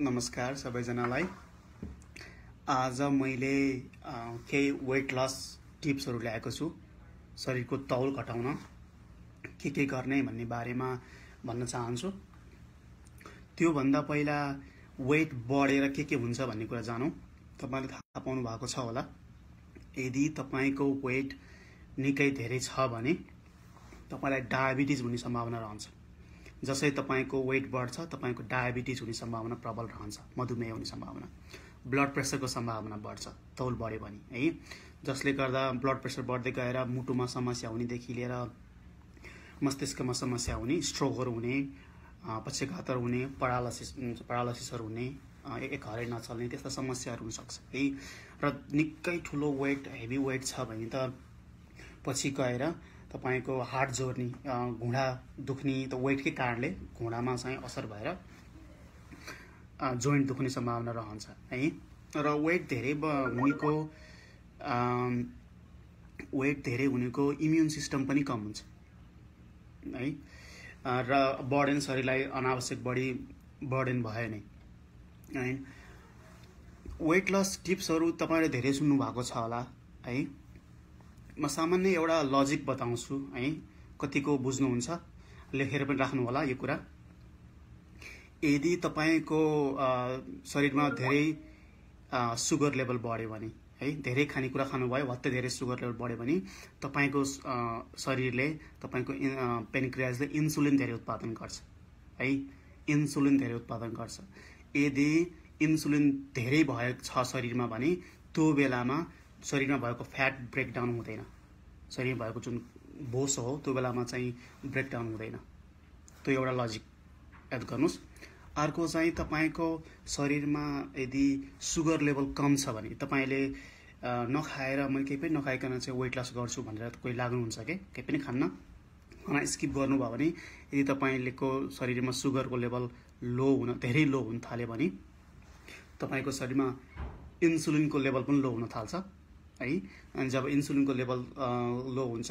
नमस्कार सबैजनालाई। आज मैले केही वेट लस टिप्सहरू ल्याएको छु। शरीरको तौल घटाउन के गर्ने भन्ने बारेमा भन्न चाहन्छु। त्यो भन्दा पहिला वेट बढेर के हुन्छ भन्ने कुरा जानौँ। तपाईले थाहा पाउनु भएको छ होला, यदि तपाईको वेट निकै धेरै छ भने तपाईलाई डायबिटिज हुने सम्भावना रहन्छ। जसै तपाईको वेट बढ्छ तपाईको डायबिटिज हुने सम्भावना प्रबल रहन्छ, मधुमेह हुने सम्भावना, ब्लड प्रेसरको सम्भावना बढ्छ तौल बढ्यो भने है। जसले गर्दा ब्लड प्रेसर बढ्दै गएर मुटुमा समस्या हुनेदेखि लिएर मस्तिष्कमा समस्या हुने, स्ट्रोकहरू हुने, पक्षघातहरू हुने, परालासिसहरू हुने, एक हरै नचल्ने त्यस्ता समस्याहरू हुन सक्छ है। र निकै ठुलो वेट, हेभी वेट छ भने त पछि गएर तपाईको हार्ट जोर्नी, घुँडा दुख्ने, त वेटकै कारणले घुँडामा चाहिँ असर भएर जोइन्ट दुख्ने सम्भावना रहन्छ है। र वेट धेरै हुनेको इम्युन सिस्टम पनि कम हुन्छ है। र बर्डन शरीरलाई अनावश्यक बढी बर्डन भयो नै है। वेट लस टिप्सहरू तपाईले धेरै सुन्नु भएको छ होला है। म सामान्य एउटा लजिक बताउँछु है, कतिको बुझ्नुहुन्छ लेखेर पनि राख्नु होला यो कुरा। यदि तपाईको शरीरमा धेरै सुगर लेभल बढ्यो भने है, धेरै खानेकुरा खानुभयो, भत्तै धेरै सुगर लेभल बढ्यो भने तपाईको शरीरले, तपाईको पेनक्रियाजले इन्सुलिन धेरै उत्पादन गर्छ है। इन्सुलिन धेरै उत्पादन गर्छ। यदि इन्सुलिन धेरै भएको छ शरीरमा भने त्यो बेलामा शरीरमा भएको फ्याट ब्रेकडाउन हुँदैन। शरीरमा भएको जुन बोसो हो त्यो बेलामा चाहिँ ब्रेकडाउन हुँदैन। त्यो एउटा लजिक याद गर्नुस्। अर्को चाहिँ तपाईको शरीरमा यदि सुगर लेभल कम छ भने तपाईले नखाएर, मैले केही पनि नखाइकन चाहिँ वेट लस गर्छु भनेर कोही लाग्नुहुन्छ के, केही पनि खान्न, खाना स्किप गर्नुभयो भने यदि तपाईको शरीरमा सुगरको लेभल धेरै लो हुन थाल्यो भने तपाईको शरीरमा इन्सुलिनको लेभल पनि लो हुन थाल्छ है। अनि जब इन्सुलिनको लेभल लो हुन्छ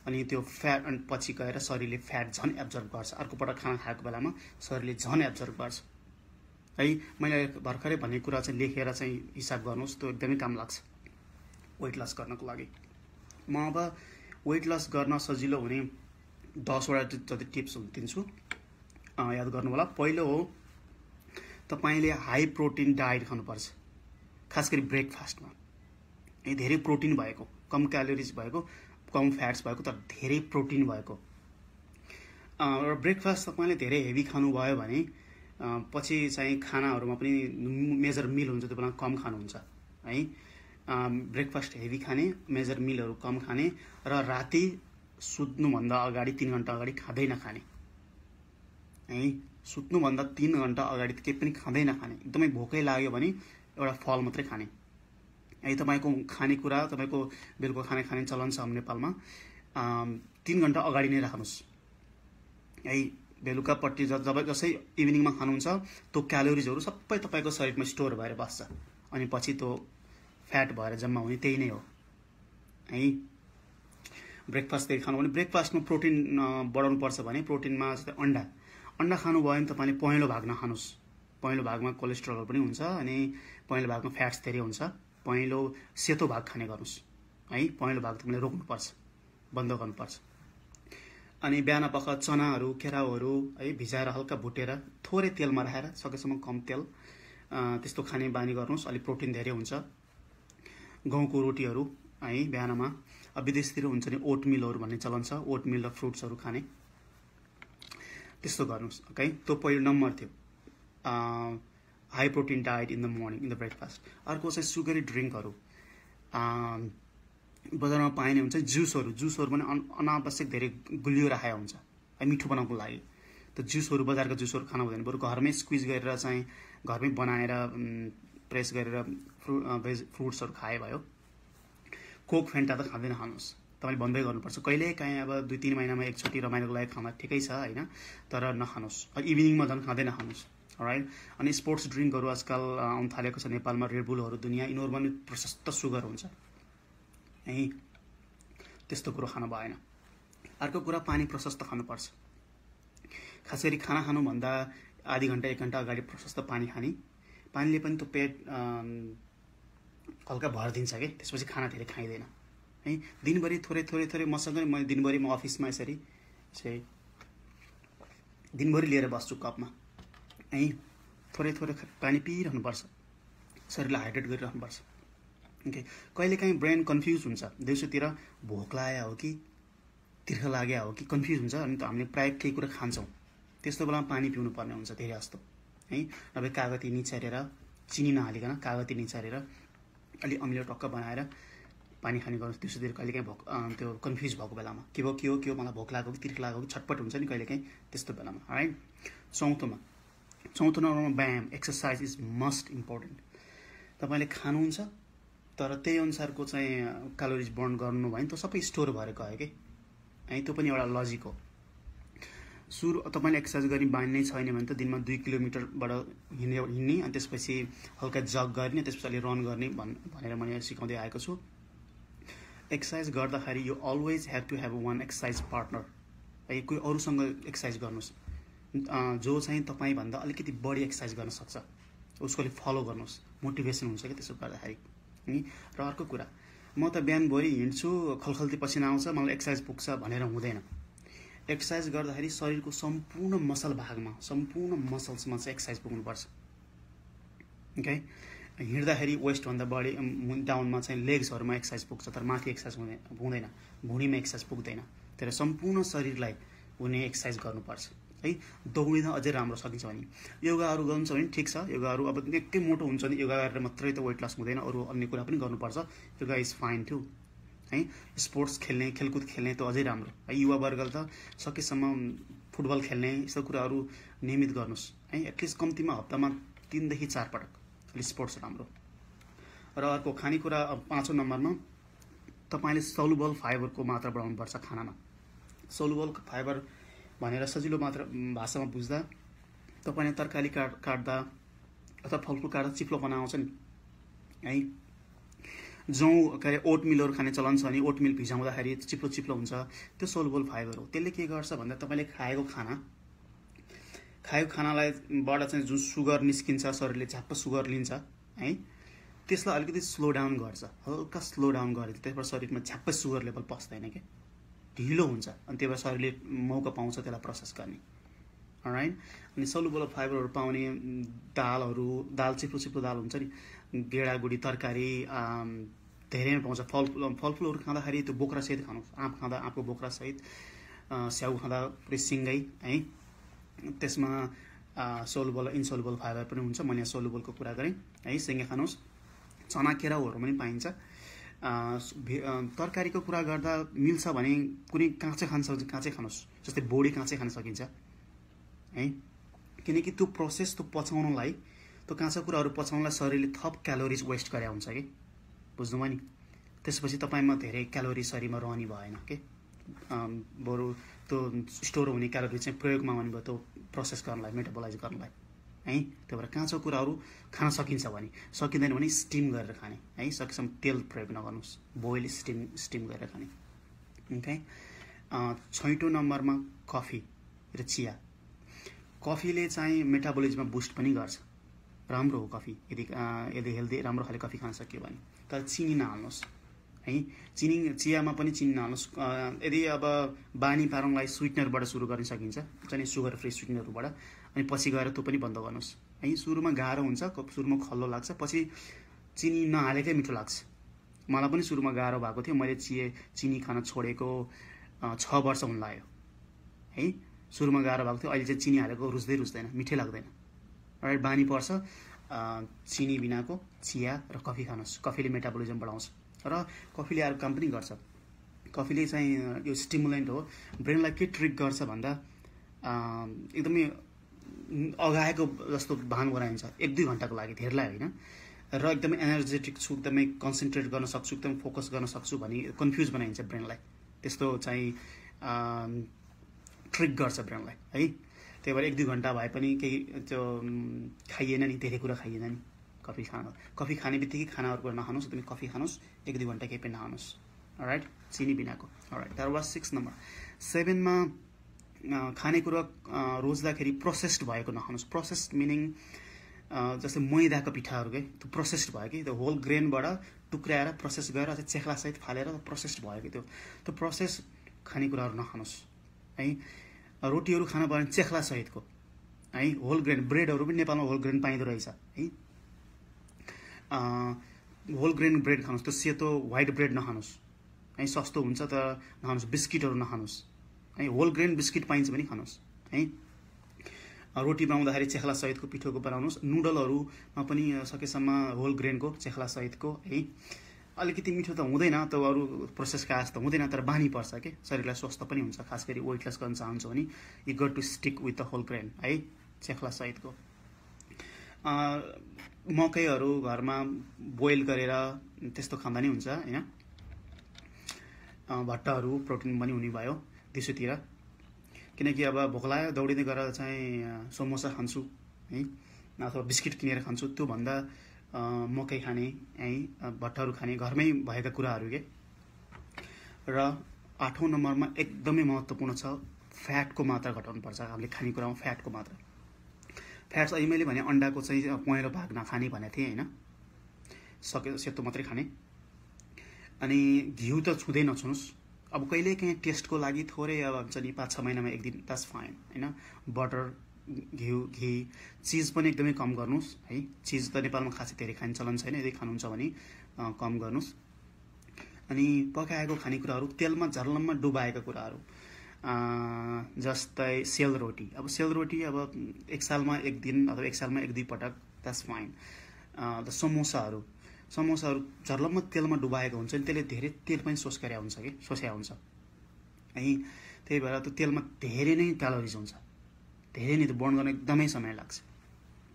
अनि त्यो फ्याट, अनि पछि गएर शरीरले फ्याट झन् एब्जर्भ गर्छ। अर्को पटक खाना खाएको बेलामा शरीरले झन् एब्जर्भ गर्छ है। मैले भर्खरै भन्ने कुरा चाहिँ लेखेर चाहिँ हिसाब गर्नुहोस्, त्यो एकदमै काम लाग्छ वेट लस गर्नको लागि। म अब वेट लस गर्न सजिलो हुने 10 वटा जति टिप्स दिन्छु, याद गर्नु होला। पहिलो हो, तपाईले हाई प्रोटिन डाइट खानुपर्छ, खास गरी ब्रेकफास्टमा। धेरै प्रोटिन भएको, कम क्यालोरिज भएको, कम फ्याट्स भएको, तर धेरै प्रोटिन भएको। र ब्रेकफास्ट तपाईले धेरै हेभी खानुभयो भने पछि चाहिँ खानाहरूमा पनि मेजर मिल हुन्छ, त्यो बेला कम खानुहुन्छ है। ब्रेकफास्ट हेभी खाने, मेजर मिलहरू कम खाने, र राति सुत्नुभन्दा अगाडि 3 घण्टा अगाडि खाँदै नखाने है। सुत्नुभन्दा 3 घण्टा अगाडि केही पनि खाँदै नखाने। एकदमै भोकै लाग्यो भने एउटा फल मात्रै खाने है। तपाईको खानेकुरा, तपाईको बेलुका खाने चलन छ हाम्रो नेपालमा, 3 घण्टा अगाडि नै राख्नुहोस् है। बेलुकापट्टि जसै इभिनिङमा खानुहुन्छ त्यो क्यालोरिजहरू सबै तपाईको शरीरमा स्टोर भएर बस्छ, अनि पछि त्यो फ्याट भएर जम्मा हुने त्यही नै हो है। ब्रेकफास्ट धेरै खानु भने, ब्रेकफास्टमा प्रोटिन बढाउनु पर्छ भने प्रोटिनमा जस्तै अन्डा खानुभयो भने तपाईले पहेँलो भाग नखानुहोस्। पहेँलो भागमा कोलेस्ट्रोल पनि हुन्छ अनि पहेँलो भागमा फ्याट्स धेरै हुन्छ। पहेँलो सेतो भाग खाने गर्नुहोस् है। पहेँलो भाग तपाईले रोक्नुपर्छ, बन्द गर्नुपर्छ। अनि बिहान पख चनाहरू, केराउहरू है भिजाएर हल्का भुटेर थोरै तेलमा राखेर, सकेसम्म कम तेल, त्यस्तो खाने बानी गर्नुहोस्। अलि प्रोटिन धेरै हुन्छ। गहुँको रोटीहरू है बिहानमा। विदेशतिर हुन्छ नि ओटमिलहरू भन्ने चलन छ, ओटमिल र फ्रुट्सहरू खाने, त्यस्तो गर्नुहोस् ओके। त्यो पहिलो नम्बर थियो, high protein diet in the morning, in the breakfast. अर्को चाहिँ सुगरी ड्रिङ्कहरू, बजारमा पाइने हुन्छ जुसहरू पनि अनावश्यक धेरै गुलियो राखेको हुन्छ है, मिठो बनाउनको लागि। त जुसहरू, बजारको जुसहरू खानु हुँदैन, बरु घरमै स्क्विज गरेर चाहिँ घरमै बनाएर प्रेस गरेर फ्रुट्सहरू खाए भयो। कोक, फेन्टा त खाँदै नखानुहोस्, तपाईँले बन्दै गर्नुपर्छ। कहिले काहीँ अब 2-3 महिनामा एकचोटि रमाइलोको लागि खाँदा ठिकै छ होइन, तर नखानुहोस्। इभिनिङमा झन् खाँदै नखानुहोस् राइट। अनि स्पोर्ट्स ड्रिङ्कहरू आजकल आउनु थालेको छ नेपालमा, रेडबुलहरू, दुनियाँ, यिनीहरूमा पनि प्रशस्त सुगर हुन्छ है। त्यस्तो कुरो खानु भएन। अर्को कुरा, पानी प्रशस्त खानुपर्छ। खास गरी खाना खानुभन्दा आधी घण्टा 1 घण्टा अगाडि प्रशस्त पानी खाने पानीले पनि त्यो पेट हल्का भरिदिन्छ के, त्यसपछि खाना धेरै खाइँदैन है। दिनभरि थोरै थोरै थोरै मसँग म दिनभरि म अफिसमा यसरी चाहिँ दिनभरि लिएर बस्छु कपमा है। थोरै थोरै पानी पिइरहनुपर्छ, शरीरलाई हाइड्रेट गरिरहनुपर्छ। ओके, कहिलेकाहीँ ब्रेन कन्फ्युज हुन्छ, दिउँसोतिर भोक लागेको हो कि तिर्खा लाग्यो हो कि कन्फ्युज हुन्छ, अनि त हामीले प्रायः केही कुरा खान्छौँ, त्यस्तो बेलामा पानी पिउनु पर्ने हुन्छ धेरै जस्तो है। नभए कागती निचारेर, चिनी नहालिकन कागती निचारेर अलि अमिलो टक्क बनाएर पानी खाने गर्नुहोस् दिउँसोतिर कहिलेकाहीँ भोक त्यो कन्फ्युज भएको बेलामा, के हो मलाई भोक लागेको कि तिर्खा लागेको कि छटपट हुन्छ नि कहिलेकाहीँ त्यस्तो बेलामा है। चौथो नम्बरमा व्यायाम, एक्सर्साइज इज मस्ट इम्पोर्टेन्ट। तपाईँले खानुहुन्छ तर त्यही अनुसारको चाहिँ क्यालोरिज बर्न गर्नु भयो भने त सबै स्टोर भएर गयो कि है, त्यो पनि एउटा लजिक हो। तपाईँले एक्सर्साइज गर्ने बानी नै छैन भने त दिनमा 2 किलोमिटरबाट हिँड्ने अनि त्यसपछि हल्का जग गर्ने, त्यसपछि अलि रन गर्ने भनेर मैले सिकाउँदै आएको छु। एक्सर्साइज गर्दाखेरि you always have to have one exercise partner है। कोही अरूसँग एक्सर्साइज गर्नुहोस् जो चाहिँ तपाईँभन्दा अलिकति बढी एक्सर्साइज गर्न सक्छ, उसकोले फलो गर्नुहोस्, मोटिभेसन हुन्छ कि त्यसो गर्दाखेरि है। र अर्को कुरा, म त बिहानभरि हिँड्छु खलखल्ती पसिना आउँछ मलाई एक्सर्साइज पुग्छ भनेर हुँदैन। एक्सर्साइज गर्दाखेरि शरीरको सम्पूर्ण मसल भागमा, सम्पूर्ण मसल्समा चाहिँ एक्सर्साइज पुग्नुपर्छ। ओके, हिँड्दाखेरि वेस्टभन्दा बढी डाउनमा चाहिँ लेग्सहरूमा एक्सर्साइज पुग्छ, तर माथि एक्सर्साइज हुँदैन, भुँडीमा एक्सर्साइज पुग्दैन। तर सम्पूर्ण शरीरलाई हुने एक्सर्साइज गर्नुपर्छ है। दौडिँदा अझै राम्रो सकिन्छ भने योगाहरू गर्नुहुन्छ भने ठिक छ, योगाहरू अब निकै मोटो हुन्छ भने योगा गरेर मात्रै त वेट लस हुँदैन, अरू अन्य कुरा पनि गर्नुपर्छ। योगा इज फाइन टु है। स्पोर्ट्स खेल्ने, खेलकुद खेल्ने त अझै राम्रो है। युवा वर्गले त सकेसम्म फुटबल खेल्ने यस्तो कुराहरू नियमित गर्नुहोस् है। एटलिस्ट कम्तीमा हप्तामा 3 देखि 4 पटक अलिक स्पोर्ट्स राम्रो। र अर्को खानेकुरा 5औं नम्बरमा तपाईँले सलुबल फाइबरको मात्रा बढाउनुपर्छ खानामा। सलुबल फाइबर भनेर सजिलो मात्र भाषामा बुझ्दा तपाईँले तरकारी काट्दा अथवा फलफुल काट्दा चिप्लोपना आउँछ नि है। जौँ के अरे ओटमिलहरू खाने चलन छ भने ओटमिल भिजाउँदाखेरि चिप्लो चिप्लो हुन्छ, त्यो सोलुबल फाइबर हो। त्यसले के गर्छ भन्दा तपाईँले खाएको खानालाई बाट चाहिँ जुन सुगर निस्किन्छ, शरीरले झ्याप्प सुगर लिन्छ है, त्यसलाई अलिकति स्लो डाउन गर्छ, हल्का स्लो डाउन गरेर त्यसबाट शरीरमा झ्याप्पै सुगर लेभल पस्दैन क्या, ढिलो हुन्छ, अनि त्यही भएर शरीरले मौका पाउँछ त्यसलाई प्रोसेस गर्ने। राइट, अनि सलुबल फाइबरहरू पाउने दाल चिप्लो चिप्लो दाल हुन्छ नि, गेडागुडी तरकारी धेरै पाउँछ। फलफुलहरू खाँदाखेरि त्यो बोक्रासहित खानुहोस्, आँप खाँदा आँपको बोक्रासहित, स्याउ खाँदा पुरै सिँगै है। त्यसमा सोलुबल इनसोलुबल फाइबर पनि हुन्छ, मैले यहाँ सोलुबलको कुरा गरेँ है। सिँगे खानुहोस्, चना केराउहरू पनि पाइन्छ। तरकारीको कुरा गर्दा मिल्छ भने कुनै काँचै खान सक्छ, काँचै खानुहोस्, जस्तै बोडी काँचै खान सकिन्छ है, किनकि त्यो प्रोसेस त्यो पचाउनलाई, त्यो काँचो कुराहरू पचाउनलाई शरीरले थप क्यालोरिज वेस्ट गरे हुन्छ कि, बुझ्नुभयो नि। त्यसपछि तपाईँमा धेरै क्यालोरी शरीरमा रहने भएन के, बरु त्यो स्टोर हुने क्यालोरी चाहिँ प्रयोगमा आउने भयो त्यो प्रोसेस गर्नलाई, मेटाबोलाइज गर्नलाई है। त्यही भएर काँचो कुराहरू खान सकिन्छ भने, सकिँदैन भने स्टिम गरेर खाने है, सकेसम्म तेल प्रयोग नगर्नुहोस्, बोइल स्टिम गरेर खाने। ओके, 6औं नम्बरमा कफी र चिया। कफीले चाहिँ मेटाबोलिजममा बुस्ट पनि गर्छ, राम्रो हो कफी, यदि हेल्दी राम्रो खाले कफी खान सक्यो भने। तर चिनी नहाल्नुहोस् है, चियामा पनि चिनी नहाल्नुहोस्। यदि अब बानी पारौँलाई स्विटनरबाट सुरु गर्न सकिन्छ, चाहिँ सुगर फ्री स्विटनरबाट, अनि पछि गएर त्यो पनि बन्द गर्नुहोस् है। सुरुमा गाह्रो हुन्छ, सुरुमा खल्लो लाग्छ, पछि चिनी नहालेकै मिठो लाग्छ। मलाई पनि सुरुमा गाह्रो भएको थियो, मैले चिनी खान छोडेको 6 वर्ष हुन लाग्यो है। सुरुमा गाह्रो भएको थियो, अहिले चाहिँ चिनी हालेको रुच्दैन, मिठै लाग्दैन। राइट, बानी पर्छ चिनी बिनाको चिया र कफी खानुहोस्। कफीले मेटाबोलिजम बढाउँछ र कफीले अर्को काम पनि गर्छ। कफीले चाहिँ यो स्टिमुलेन्ट हो, ब्रेनलाई के ट्रिक गर्छ भन्दा एकदमै अगाएको जस्तो भान गराइन्छ 1-2 घन्टाको लागि, धेरलाई होइन, र एकदमै एनर्जेटिक छु, एकदमै कन्सन्ट्रेट गर्न सक्छु, एकदमै फोकस गर्न सक्छु भनी कन्फ्युज बनाइन्छ ब्रेनलाई। त्यस्तो चाहिँ ट्रिक गर्छ ब्रेनलाई है। त्यही भएर 1-2 घन्टा भए पनि केही त्यो खाइएन नि, धेरै कुरा खाइएन नि कफी खाने बित्तिकै खानाहरू नखानुहोस्, एकदमै कफी खानुहोस्, 1-2 घन्टा केही पनि नखानुहोस्। राइट, चिनी बिनाको। Right, that was 6 number. 7मा खानेकुरा रोज्दाखेरि प्रोसेस्ड भएको नखानुहोस्। प्रोसेस्ड मिनिङ जस्तै मैदाको पिठाहरू के त्यो प्रोसेस्ड भयो कि त्यो होल ग्रेनबाट टुक्राएर प्रोसेस गरेर चाहिँ चेख्लासहित फालेर प्रोसेस्ड भयो कि त्यो प्रोसेस खानेकुराहरू नखानुहोस् है। रोटीहरू खान भयो भने चेख्लासहितको है, होल ग्रेन ब्रेडहरू पनि नेपालमा होल ग्रेन पाइँदो रहेछ है। होल ग्रेन ब्रेड खानुहोस्, त्यो सेतो व्हाइट ब्रेड नखानुहोस् है, सस्तो हुन्छ तर नखानुहोस्। बिस्किटहरू नखानुहोस् है, होल ग्रेन बिस्किट पाइन्छ भने खानुहोस् है। रोटी बनाउँदाखेरि चेख्लासहितको पिठोको बनाउनुहोस्। नुडलहरूमा पनि सकेसम्म होल ग्रेनको चेख्लासहितको है। अलिकति मिठो त हुँदैन, त अरू प्रोसेसका जस्तो हुँदैन, तर बानी पर्छ कि शरीरलाई स्वस्थ पनि हुन्छ। खास गरी वेट लस गर्न चाहन्छौ भने you got to stick with the whole grain है, चेख्लासहितको। मकैहरू घरमा बोइल गरेर त्यस्तो खाँदा नि हुन्छ हैन। भट्टाहरू प्रोटिन पनि हुने भयो दिउँसोतिर, किनकि अब भोक लाग्यो दौडिँदै गरेर चाहिँ समोसा खान्छु है, अथवा बिस्किट किनेर खान्छु, त्योभन्दा मकै खाने है, भट्टाहरू खाने घरमै भएका कुराहरू के। र 8औं नम्बरमा एकदमै महत्त्वपूर्ण छ, फ्याटको मात्रा घटाउनुपर्छ। हामीले खानेकुरामा फ्याटको मात्रा, फ्याट्स अहिले मैले भने अन्डाको चाहिँ पहेँलो भाग नखाने भनेको थिएँ होइन, सेतो मात्रै खाने। अनि घिउ त छुँदै नछुनुहोस्। अब कहिले काहीँ टेस्टको लागि थोरै अब हुन्छ नि 5-6 महिनामा एक दिन, द्याट्स फाइन होइन। बटर, घी, चिज पनि एकदमै कम गर्नुहोस् है। चिज त नेपालमा खासै धेरै खाने चलन छैन, यदि खानुहुन्छ भने कम गर्नुहोस्। अनि पकाएको खानेकुराहरू, तेलमा झर्लममा डुबाएका कुराहरू, जस्तै सेलरोटी। अब सेलरोटी अब एक सालमा एक दिन अथवा एक सालमा 1-2 पटक, द्याट्स फाइन। समोसाहरू झर्लममा तेलमा डुबाएको हुन्छ नि, त्यसले धेरै तेल पनि सोस्या हुन्छ है। त्यही भएर त्यो तेलमा धेरै नै क्यालोरिज हुन्छ, धेरै नै, त्यो बर्न गर्न एकदमै समय लाग्छ।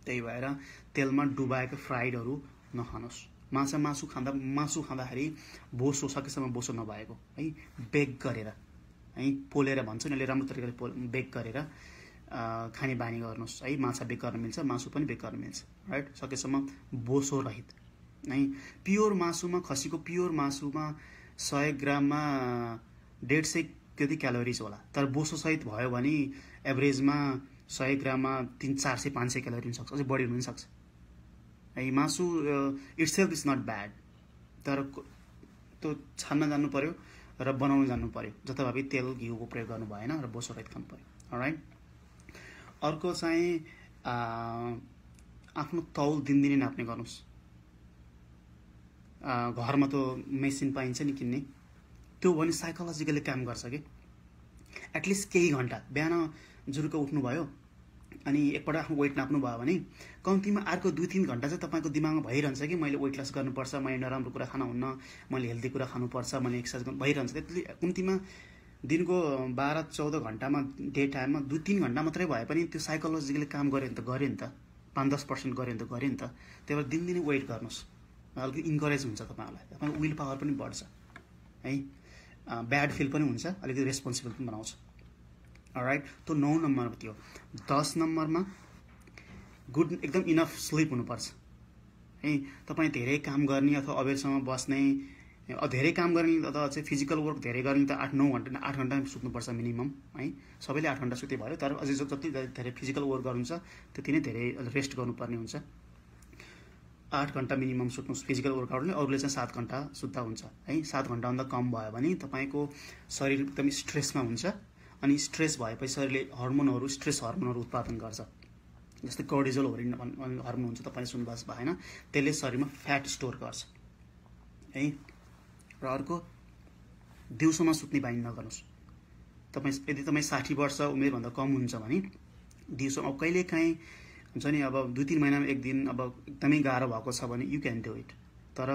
त्यही भएर तेलमा डुबाएको फ्राइडहरू नखानुहोस्। मासु खाँदाखेरि बोसो, सकेसम्म बोसो नभएको है, बेक गरेर है, पोलेर भन्छ नि, राम्रो तरिकाले बेक गरेर खाने बानी गर्नुहोस् है। माछा बेक गर्न मिल्छ, मासु पनि बेक गर्न मिल्छ राइट, सकेसम्म बोसो रहित है। प्योर मासुमा, खसीको प्योर मासुमा 100 ग्राममा 150 त्यति क्यालोरिज होला, तर बोसो सहित भयो भने एभरेजमा 100 ग्राममा 300-400-500 क्यालोरी हुन सक्छ, अझै बढी हुन सक्छ है। मासु इट्सेल्फ इज नट ब्याड, तर त्यो छान्न जान्नु पर्यो र बनाउनु जान्नु पर्यो। जताभावी तेल घिउको प्रयोग गर्नु भएन र बोसो रहित खानु पर्यो राइट। अर्को चाहिँ आफ्नो तौल दिनदिनै नाप्ने गर्नुहोस्। घरमा त मेसिन पाइन्छ नि किन्ने, त्यो भने साइकोलोजिकली काम गर्छ कि। एटलिस्ट केही घन्टा बिहान जुरुको उठ्नुभयो अनि एकपल्ट आफ्नो वेट नाप्नु भयो भने कम्तीमा अर्को 2-3 घन्टा चाहिँ तपाईँको दिमागमा भइरहन्छ कि मैले वेट लस गर्नुपर्छ, मैले नराम्रो कुरा खान हुन्न, मैले हेल्दी कुरा खानुपर्छ, मैले एक्सर्साइज गर्नु भइरहन्छ। त्यसले कम्तीमा दिनको 12-14 घन्टामा, डे टाइममा 2-3 घन्टा मात्रै भए पनि त्यो साइकोलोजिकली काम गऱ्यो नि त 5-10% गऱ्यो नि त। त्यही भएर दिनदिनै वेट गर्नुहोस्, अलिकति इन्करेज हुन्छ तपाईँहरूलाई, तपाईँको विल पावर पनि बढ्छ है, ब्याड फिल पनि हुन्छ, अलिकति रेस्पोन्सिबल पनि बनाउँछ राइट। त्यो 9 नम्बरमा थियो। 10 नम्बरमा गुड, एकदम इनफ स्लिप हुनुपर्छ है। तपाईँ धेरै काम गर्ने अथवा अबेरसम्म बस्ने, धेरै काम गर्ने अथवा चाहिँ फिजिकल वर्क धेरै गर्ने त 8 घन्टा सुत्नुपर्छ मिनिमम है। सबैले 8 घन्टा सुते भयो, तर अझै जति धेरै फिजिकल वर्क गर्नुहुन्छ त्यति नै धेरै रेस्ट गर्नुपर्ने हुन्छ। 8 घन्टा मिनिमम सुत्नुहोस् फिजिकल वर्कआउटले, अरूले चाहिँ 7 घन्टा सुत्दा हुन्छ है। 7 घन्टाभन्दा कम भयो भने तपाईँको शरीर एकदमै स्ट्रेसमा हुन्छ, अनि स्ट्रेस भएपछि शरीरले स्ट्रेस हर्मोनहरू उत्पादन गर्छ, जस्तै कोर्टिजोल हर्मोन हुन्छ, तपाईँले सुन्नुभएको भएन, त्यसले शरीरमा फ्याट स्टोर गर्छ है। र अर्को, दिउँसोमा सुत्ने बानी नगर्नुहोस्। यदि तपाईँ 60 वर्ष उमेरभन्दा कम हुन्छ भने दिउँसो, अब कहिले काहीँ हुन्छ नि, अब 2-3 महिनामा एक दिन अब एकदमै गाह्रो भएको छ भने यु क्यान डु इट, तर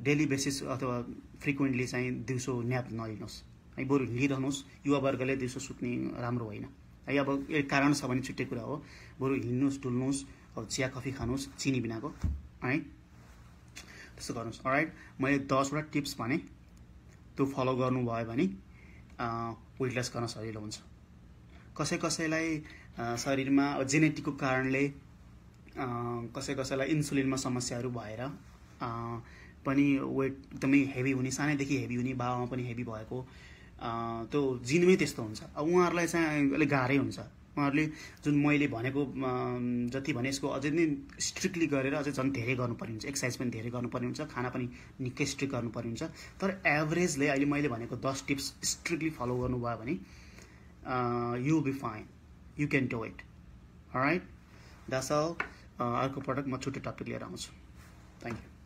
डेली बेसिस अथवा फ्रिक्वेन्टली चाहिँ दिउँसो न्याप नलिनुहोस् है, बरु हिँडिरहनुहोस्। युवा वर्गले दिउँसो सुत्ने राम्रो होइन है। अब एक कारण छ भने छुट्टै कुरा हो, बरु हिँड्नुहोस्, डुल्नुहोस्, अब चिया कफी खानुहोस् चिनी बिनाको है, त्यस्तो गर्नुहोस् राइट। मैले 10वटा टिप्स भने, त्यो फलो गर्नुभयो भने वेट लस गर्न सजिलो हुन्छ। कसैलाई शरीरमा जेनेटिकको कारणले, कसैलाई इन्सुलिनमा समस्याहरू भएर पनि वेट एकदमै हेभी हुने, सानैदेखि हेभी हुने, बाबामा पनि हेभी भएको, त्यो जिनमै त्यस्तो हुन्छ। अब उहाँहरूलाई चाहिँ अलिक गाह्रै हुन्छ उहाँहरूले जुन मैले भनेको जति भने यसको अझै नै स्ट्रिक्टली गरेर अझै झन् धेरै गर्नुपर्ने हुन्छ, एक्सर्साइज पनि धेरै गर्नुपर्ने हुन्छ, खाना पनि निकै स्ट्रिक्ट गर्नुपर्ने हुन्छ। तर एभरेजले अहिले मैले भनेको 10 टिप्स स्ट्रिक्टली फलो गर्नुभयो भने you will be fine, you can do it. Alright, that's all. अर्को पटक म छुट्टै टपिक लिएर आउँछु। Thank you.